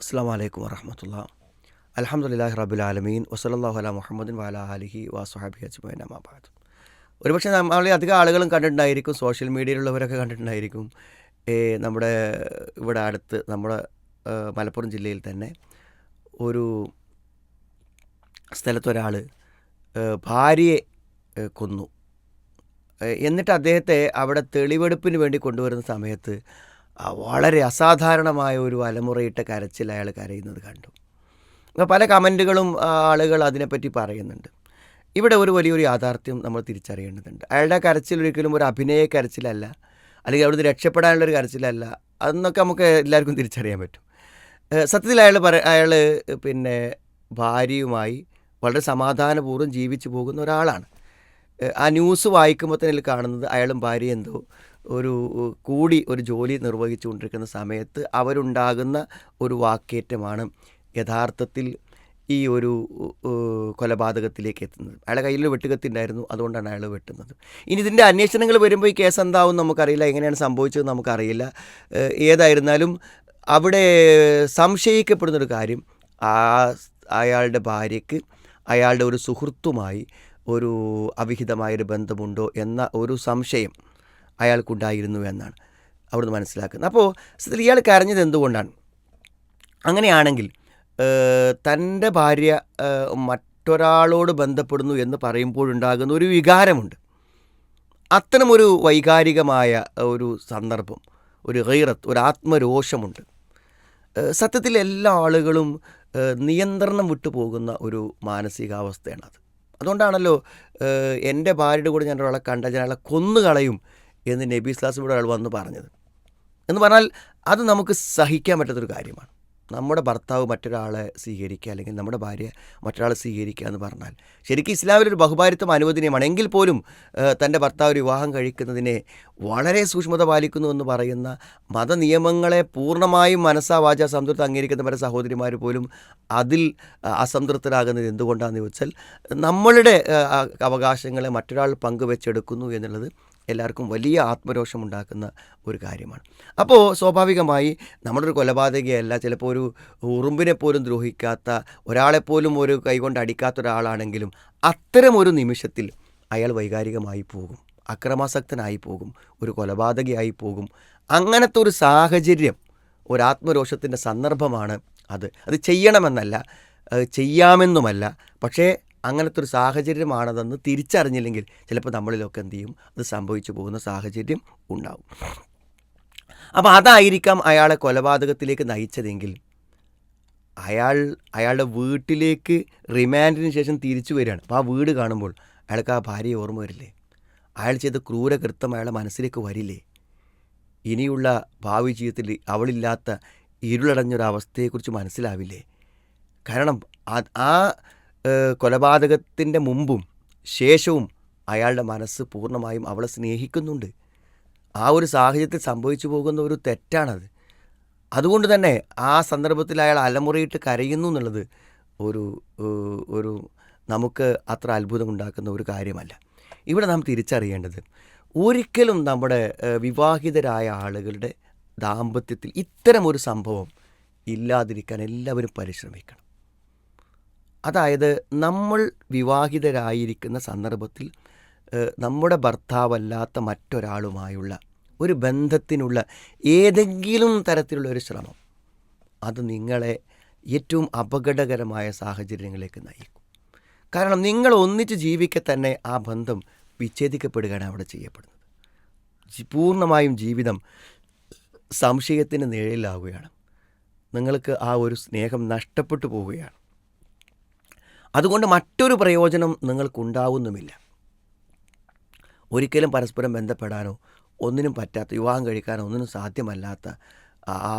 അസ്സലാമു അലൈക്കും വറഹ്മത്തുള്ളാ. അൽഹംദുലില്ലാഹി റബ്ബിൽ ആലമീൻ വസല്ലല്ലാഹു അലാ മുഹമ്മദിൻ വഅലാ ആലിഹി വസ്വഹബിഹി അജ്മഈൻ അമ്മാ ബഅദ്. ഒരുപക്ഷെ നമ്മളെ അധികം ആളുകളും കണ്ടിട്ടുണ്ടായിരിക്കും, സോഷ്യൽ മീഡിയയിലുള്ളവരൊക്കെ കണ്ടിട്ടുണ്ടായിരിക്കും. നമ്മുടെ ഇവിടെ അടുത്ത് നമ്മുടെ മലപ്പുറം ജില്ലയിൽ തന്നെ ഒരു സ്ഥലത്തൊരാൾ ഭാര്യയെ കൊന്നു. എന്നിട്ട് അദ്ദേഹത്തെ അവിടെ തെളിവെടുപ്പിന് വേണ്ടി കൊണ്ടുവരുന്ന സമയത്ത് വളരെ അസാധാരണമായ ഒരു അലമുറയിട്ട കരച്ചിൽ അയാൾ കരയുന്നത് കണ്ടു. അപ്പോൾ പല കമൻറ്റുകളും ആളുകൾ അതിനെപ്പറ്റി പറയുന്നുണ്ട്. ഇവിടെ ഒരു വലിയൊരു യാഥാർത്ഥ്യം നമ്മൾ തിരിച്ചറിയേണ്ടതുണ്ട്. അയാളുടെ കരച്ചിൽ ഒരിക്കലും ഒരു അഭിനയ കരച്ചിലല്ല, അല്ലെങ്കിൽ അവിടുന്ന് രക്ഷപ്പെടാനുള്ളൊരു കരച്ചിലല്ല. അതൊക്കെ നമുക്ക് എല്ലാവർക്കും തിരിച്ചറിയാൻ പറ്റും. സത്യത്തിൽ അയാൾ പിന്നെ ഭാര്യയുമായി വളരെ സമാധാനപൂർവ്വം ജീവിച്ചു പോകുന്ന ഒരാളാണ്. ആ ന്യൂസ് വായിക്കുമ്പോൾ തന്നെ കാണുന്നത് അയാളും ഭാര്യ എന്തോ ഒരു ജോലി നിർവഹിച്ചു കൊണ്ടിരിക്കുന്ന സമയത്ത് അവരുണ്ടാകുന്ന ഒരു വാക്കേറ്റമാണ് യഥാർത്ഥത്തിൽ ഈ ഒരു കൊലപാതകത്തിലേക്ക് എത്തുന്നത്. അയാളുടെ കയ്യിൽ വെട്ടുകത്തി ഉണ്ടായിരുന്നു, അതുകൊണ്ടാണ് അയാൾ വെട്ടുന്നത്. ഇനി ഇതിൻ്റെ അന്വേഷണങ്ങൾ വരുമ്പോൾ ഈ കേസ് എന്താവും നമുക്കറിയില്ല, എങ്ങനെയാണ് സംഭവിച്ചത് നമുക്കറിയില്ല. ഏതായിരുന്നാലും അവിടെ സംശയിക്കപ്പെടുന്നൊരു കാര്യം, അയാളുടെ ഭാര്യയ്ക്ക് അയാളുടെ ഒരു സുഹൃത്തുമായി ഒരു അവിഹിതമായൊരു ബന്ധമുണ്ടോ എന്ന ഒരു സംശയം അയാൾക്കുണ്ടായിരുന്നു എന്നാണ് അവിടുന്ന് മനസ്സിലാക്കുന്നത്. അപ്പോൾ സത്യത്തിൽ ഇയാൾ കരഞ്ഞത് എന്തുകൊണ്ടാണ്? അങ്ങനെയാണെങ്കിൽ തൻ്റെ ഭാര്യ മറ്റൊരാളോട് ബന്ധപ്പെടുന്നു എന്ന് പറയുമ്പോഴുണ്ടാകുന്ന ഒരു വികാരമുണ്ട്. അത്തരമൊരു വൈകാരികമായ ഒരു സന്ദർഭം, ഒരു ഗൈറത്ത്, ഒരു ആത്മരോഷമുണ്ട്. സത്യത്തിൽ എല്ലാ ആളുകളും നിയന്ത്രണം വിട്ടു പോകുന്ന ഒരു മാനസികാവസ്ഥയാണത്. അതുകൊണ്ടാണല്ലോ എൻ്റെ ഭാര്യയുടെ കൂടെ ഞാൻ ഒരാളെ കണ്ടാൽ ഞാൻ അയാളെ കൊന്നുകളയും എന്ന് നബി സ്വല്ലല്ലാഹു അലൈഹി വസല്ലം വന്ന് പറഞ്ഞത്. എന്ന് പറഞ്ഞാൽ അത് നമുക്ക് സഹിക്കാൻ പറ്റാത്തൊരു കാര്യമാണ്. നമ്മുടെ ഭർത്താവ് മറ്റൊരാളെ സ്വീകരിക്കുക, അല്ലെങ്കിൽ നമ്മുടെ ഭാര്യ മറ്റൊരാളെ സ്വീകരിക്കുക എന്ന് പറഞ്ഞാൽ ശരിക്കും ഇസ്ലാമിലൊരു ബഹുഭാര്യത്വം അനുവദനീയമാണ്. എങ്കിൽ പോലും തൻ്റെ ഭർത്താവ് ഒരു വിവാഹം കഴിക്കുന്നതിനെ വളരെ സൂക്ഷ്മത പാലിക്കുന്നു എന്ന് പറയുന്ന മതനിയമങ്ങളെ പൂർണ്ണമായും മനസ്സാ വാചാ സംതൃപ്തി അംഗീകരിക്കുന്ന പല സഹോദരിമാർ പോലും അതിൽ അസംതൃപ്തരാകുന്നത് എന്തുകൊണ്ടാണെന്ന് ചോദിച്ചാൽ നമ്മളുടെ അവകാശങ്ങളെ മറ്റൊരാൾ പങ്കുവെച്ചെടുക്കുന്നു എന്നുള്ളത് എല്ലാവർക്കും വലിയ ആത്മരോഷമുണ്ടാക്കുന്ന ഒരു കാര്യമാണ്. അപ്പോൾ സ്വാഭാവികമായി നമ്മളൊരു കൊലപാതകയല്ല, ചിലപ്പോൾ ഒരു ഉറുമ്പിനെ പോലും ദ്രോഹിക്കാത്ത, ഒരാളെപ്പോലും ഒരു കൈകൊണ്ട് അടിക്കാത്ത ഒരാളാണെങ്കിലും അത്തരമൊരു നിമിഷത്തിൽ അയാൾ വൈകാരികമായി പോകും, അക്രമാസക്തനായി പോകും, ഒരു കൊലപാതകയായി പോകും. അങ്ങനത്തെ ഒരു സാഹചര്യം, ഒരു ആത്മരോഷത്തിൻ്റെ സന്ദർഭമാണ് അത്. അത് ചെയ്യണമെന്നല്ല, ചെയ്യാമെന്നുമല്ല, പക്ഷേ അങ്ങനത്തെ ഒരു സാഹചര്യമാണതെന്ന് തിരിച്ചറിഞ്ഞില്ലെങ്കിൽ ചിലപ്പോൾ നമ്മളിലൊക്കെ എന്ത് ചെയ്യും, അത് സംഭവിച്ചു പോകുന്ന സാഹചര്യം ഉണ്ടാവും. അപ്പോൾ അതായിരിക്കാം അയാളെ കൊലപാതകത്തിലേക്ക് നയിച്ചതെങ്കിൽ അയാളുടെ വീട്ടിലേക്ക് റിമാൻഡിന് ശേഷം തിരിച്ചു വരികയാണ്. അപ്പോൾ ആ വീട് കാണുമ്പോൾ അയാൾക്ക് ആ ഭാര്യയെ ഓർമ്മ വരില്ലേ? അയാൾ ചെയ്ത ക്രൂരകൃത്യം അയാളുടെ മനസ്സിലേക്ക് വരില്ലേ? ഇനിയുള്ള ഭാവി ജീവിതത്തിൽ അവളില്ലാത്ത ഇരുളടഞ്ഞൊരവസ്ഥയെക്കുറിച്ച് മനസ്സിലാവില്ലേ? കാരണം ആ കൊലപാതകത്തിൻ്റെ മുമ്പും ശേഷവും അയാളുടെ മനസ്സ് പൂർണ്ണമായും അവളെ സ്നേഹിക്കുന്നുണ്ട്. ആ ഒരു സാഹചര്യത്തിൽ സംഭവിച്ചു പോകുന്ന ഒരു തെറ്റാണത്. അതുകൊണ്ട് തന്നെ ആ സന്ദർഭത്തിൽ അയാൾ അലമുറയിട്ട് കരയുന്നു എന്നുള്ളത് ഒരു നമുക്ക് അത്ര അത്ഭുതമുണ്ടാക്കുന്ന ഒരു കാര്യമല്ല. ഇവിടെ നാം തിരിച്ചറിയേണ്ടത്, ഒരിക്കലും നമ്മുടെ വിവാഹിതരായ ആളുകളുടെ ദാമ്പത്യത്തിൽ ഇത്തരമൊരു സംഭവം ഇല്ലാതിരിക്കാൻ എല്ലാവരും പരിശ്രമിക്കണം. അതായത് നമ്മൾ വിവാഹിതരായിരിക്കുന്ന സന്ദർഭത്തിൽ നമ്മുടെ ഭർത്താവല്ലാത്ത മറ്റൊരാളുമായുള്ള ഒരു ബന്ധത്തിനുള്ള ഏതെങ്കിലും തരത്തിലുള്ള ഒരു ശ്രമം, അത് നിങ്ങളെ ഏറ്റവും അപകടകരമായ സാഹചര്യങ്ങളിലേക്ക് നയിക്കും. കാരണം നിങ്ങൾ ഒന്നിച്ച് ജീവിക്കെ തന്നെ ആ ബന്ധം വിച്ഛേദിക്കപ്പെടുകയാണ് അവിടെ ചെയ്യപ്പെടുന്നത്. പൂർണ്ണമായും ജീവിതം സംശയത്തിന് നിഴലിലാവുകയാണ്. നിങ്ങൾക്ക് ആ ഒരു സ്നേഹം നഷ്ടപ്പെട്ടു പോവുകയാണ്. അതുകൊണ്ട് മറ്റൊരു പ്രയോജനം നിങ്ങൾക്കുണ്ടാവുന്നുമില്ല. ഒരിക്കലും പരസ്പരം ബന്ധപ്പെടാനോ ഒന്നിനും പറ്റാത്ത, വിവാഹം കഴിക്കാനോ ഒന്നിനും സാധ്യമല്ലാത്ത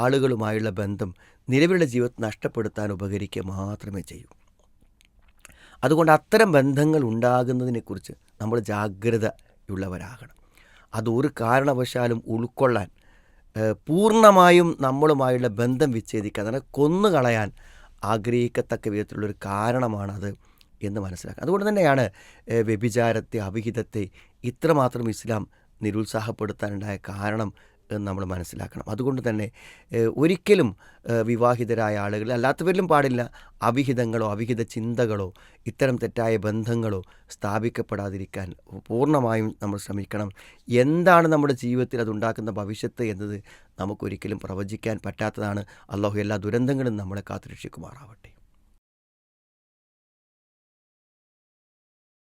ആളുകളുമായുള്ള ബന്ധം നിലവിലുള്ള ജീവിതത്തിൽ നഷ്ടപ്പെടുത്താൻ ഉപകരിക്കുക മാത്രമേ ചെയ്യൂ. അതുകൊണ്ട് അത്തരം ബന്ധങ്ങൾ ഉണ്ടാകുന്നതിനെക്കുറിച്ച് നമ്മൾ ജാഗ്രതയുള്ളവരാകണം. അതൊരു കാരണവശാലും ഉൾക്കൊള്ളാൻ, പൂർണ്ണമായും നമ്മളുമായുള്ള ബന്ധം വിച്ഛേദിക്കാൻ, അതായത് കൊന്നുകളയാൻ ആഗ്രഹിക്കത്തക്ക വിധത്തിലുള്ളൊരു കാരണമാണത് എന്ന് മനസ്സിലാക്കുക. അതുകൊണ്ട് തന്നെയാണ് വ്യഭിചാരത്തെ, അവിഹിതത്തെ ഇത്രമാത്രം ഇസ്ലാം നിരുത്സാഹപ്പെടുത്താനുണ്ടായ കാരണം എന്ന് നമ്മൾ മനസ്സിലാക്കണം. അതുകൊണ്ട് തന്നെ ഒരിക്കലും വിവാഹിതരായ ആളുകൾ, അല്ലാത്തവരിലും പാടില്ല, അവിഹിതങ്ങളോ അവിഹിത ചിന്തകളോ ഇത്തരം തെറ്റായ ബന്ധങ്ങളോ സ്ഥാപിക്കപ്പെടാതിരിക്കാൻ പൂർണ്ണമായും നമ്മൾ ശ്രമിക്കണം. എന്താണ് നമ്മുടെ ജീവിതത്തിൽ അതുണ്ടാക്കുന്ന ഭവിഷ്യത്ത് എന്നത് നമുക്കൊരിക്കലും പ്രവചിക്കാൻ പറ്റാത്തതാണ്. അള്ളാഹു എല്ലാ ദുരന്തങ്ങളും നമ്മളെ കാത്തുരക്ഷിക്കുമാറാവട്ടെ.